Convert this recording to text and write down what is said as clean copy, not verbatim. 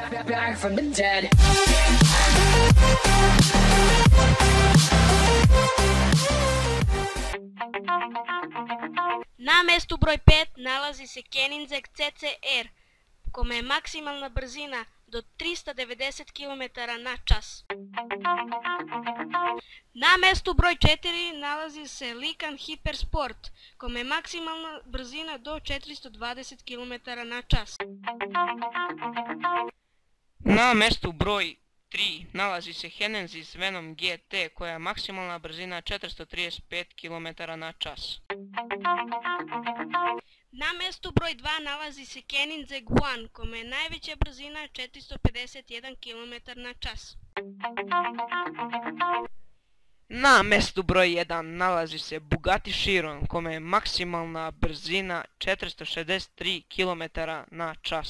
back from the dead. Na mestu broj 5 nalazi se Koenigsegg CCR, kome je maksimalna brzina do 390 km/h. Na mestu broj 4 nalazi se Lykan Hypersport, kome je maksimalna brzina do 420 km/h. Na mestu broj 3 nalazi se Hennesys Venom GT koja je maksimalna brzina 435 km/h. Na mestu broj 2 nalazi se Koenigsegg One, kome je najveća brzina 451 km/h. Na mestu broj 1 nalazi se Bugatti Chiron kome je maksimalna brzina 463 km/h.